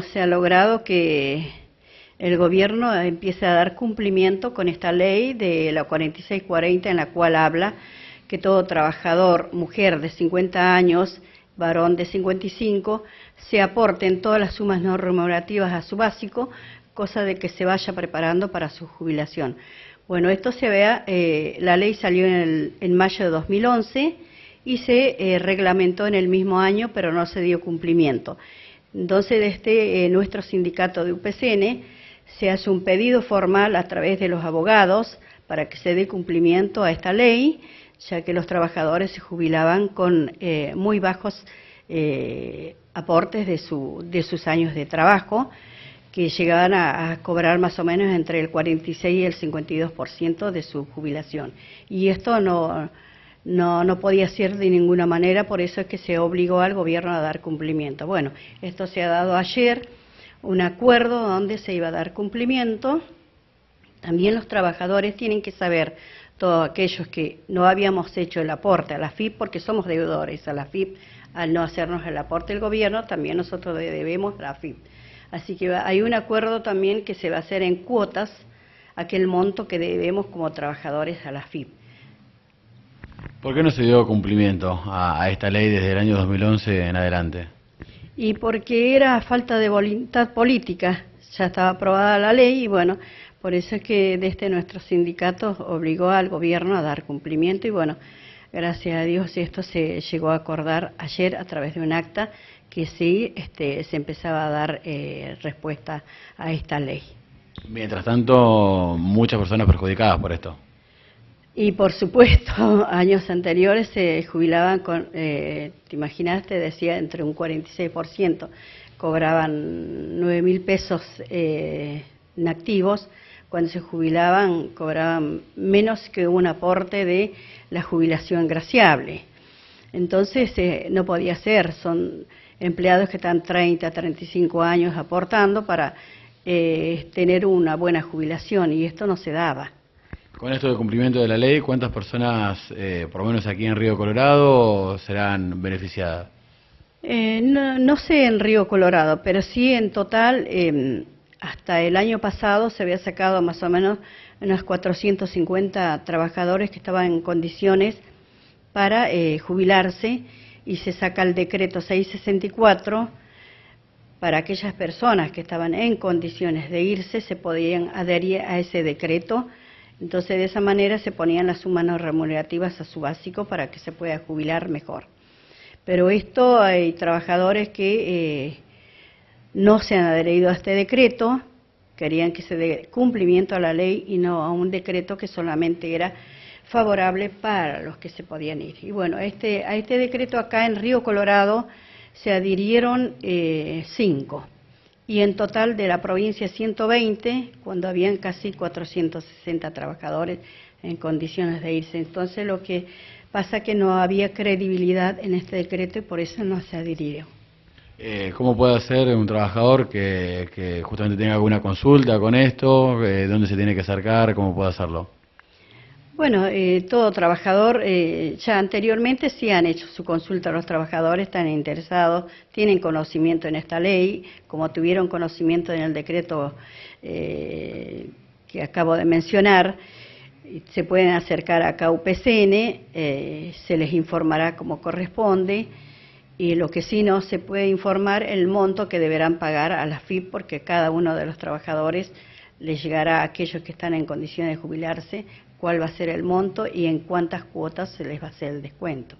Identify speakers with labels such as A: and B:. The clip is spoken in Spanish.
A: Se ha logrado que el gobierno empiece a dar cumplimiento con esta ley de la 4640, en la cual habla que todo trabajador, mujer de 50 años, varón de 55, se aporten todas las sumas no remunerativas a su básico, cosa de que se vaya preparando para su jubilación. Bueno, esto se vea, la ley salió en mayo de 2011 y se reglamentó en el mismo año, pero no se dio cumplimiento. Entonces, desde nuestro sindicato de UPCN se hace un pedido formal a través de los abogados para que se dé cumplimiento a esta ley, ya que los trabajadores se jubilaban con muy bajos aportes de sus años de trabajo, que llegaban a cobrar más o menos entre el 46 y el 52% de su jubilación. Y esto no podía ser de ninguna manera, por eso es que se obligó al gobierno a dar cumplimiento. Bueno, esto se ha dado ayer, un acuerdo donde se iba a dar cumplimiento. También los trabajadores tienen que saber, todos aquellos que no habíamos hecho el aporte a la AFIP, porque somos deudores a la AFIP, al no hacernos el aporte del gobierno, también nosotros debemos a la AFIP. Así que hay un acuerdo también que se va a hacer en cuotas, aquel monto que debemos como trabajadores a la AFIP.
B: ¿Por qué no se dio cumplimiento a esta ley desde el año 2011 en adelante?
A: Y porque era falta de voluntad política, ya estaba aprobada la ley y bueno, por eso es que desde nuestros sindicatos obligó al gobierno a dar cumplimiento y bueno, gracias a Dios esto se llegó a acordar ayer a través de un acta que sí se empezaba a dar respuesta a esta ley.
B: Mientras tanto, muchas personas perjudicadas por esto.
A: Y por supuesto, años anteriores se jubilaban con, te imaginas, te decía, entre un 46%, cobraban 9.000 pesos en activos, cuando se jubilaban cobraban menos que un aporte de la jubilación graciable. Entonces no podía ser, son empleados que están 30, 35 años aportando para tener una buena jubilación y esto no se daba.
B: Con esto del cumplimiento de la ley, ¿cuántas personas, por lo menos aquí en Río Colorado, serán beneficiadas?
A: No sé en Río Colorado, pero sí en total, hasta el año pasado se había sacado más o menos unos 450 trabajadores que estaban en condiciones para jubilarse y se saca el decreto 664 para aquellas personas que estaban en condiciones de irse, se podían adherir a ese decreto. Entonces, de esa manera se ponían las sumas no remunerativas a su básico para que se pueda jubilar mejor. Pero esto hay trabajadores que no se han adherido a este decreto, querían que se dé cumplimiento a la ley y no a un decreto que solamente era favorable para los que se podían ir. Y bueno, a este decreto acá en Río Colorado se adhirieron 5. Y en total de la provincia 120, cuando habían casi 460 trabajadores en condiciones de irse. Entonces lo que pasa es que no había credibilidad en este decreto y por eso no se adhirió.
B: ¿Cómo puede hacer un trabajador que justamente tenga alguna consulta con esto? ¿Dónde se tiene que acercar? ¿Cómo puede hacerlo?
A: Bueno, todo trabajador, ya anteriormente sí han hecho su consulta a los trabajadores, están interesados, tienen conocimiento en esta ley, como tuvieron conocimiento en el decreto que acabo de mencionar, se pueden acercar acá a UPCN, se les informará como corresponde, y lo que sí no se puede informar el monto que deberán pagar a la AFIP, porque cada uno de los trabajadores les llegará a aquellos que están en condiciones de jubilarse cuál va a ser el monto y en cuántas cuotas se les va a hacer el descuento.